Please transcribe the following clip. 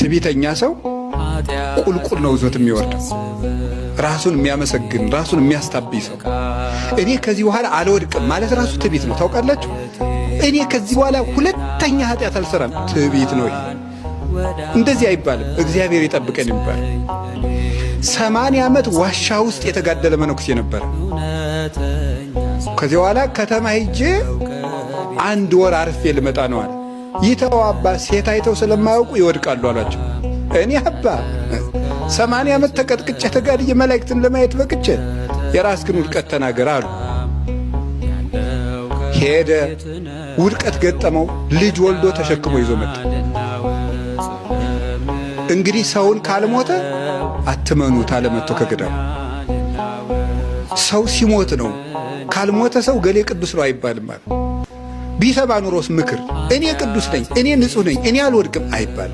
ትዕቢተኛ ሰው ቁልቁል ነው ዞት የሚወርደው። ራሱን የሚያመሰግን ራሱን የሚያስታብይ ሰው እኔ ከዚህ በኋላ አልወድቅም ማለት ራሱ ትዕቢት ነው። ታውቃላችሁ? እኔ ከዚህ በኋላ ሁለተኛ ኃጢአት አልሰራም ትዕቢት ነው። ይሄ እንደዚህ አይባልም። እግዚአብሔር ይጠብቀን ይባል። 80 ዓመት ዋሻ ውስጥ የተጋደለ መነኩሴ ነበር። ከዚህ በኋላ ከተማ ሄጄ 1 ወር አርፌ ልመጣ ነው አለ። ይተው አባ ሴት አይተው ስለማያውቁ ይወድቃሉ አላቸው። እኔ አባ 80 ዓመት ተቀጥቅጬ ተጋድዬ መላእክትን ለማየት በቅቼ የራስህን ውድቀት ተናገር አሉ። ሄደ፣ ውድቀት ገጠመው። ልጅ ወልዶ ተሸክሞ ይዞ መጣ። እንግዲህ ሰውን ካልሞተ አትመኑት አለ መጥቶ ከገዳሙ። ሰው ሲሞት ነው። ካልሞተ ሰው ገሌ ቅዱስ ነው አይባልም ማለት። ቢሰባ ኑሮስ ምክር እኔ ቅዱስ ነኝ፣ እኔ ንጹሕ ነኝ፣ እኔ አልወድቅም አይባልም።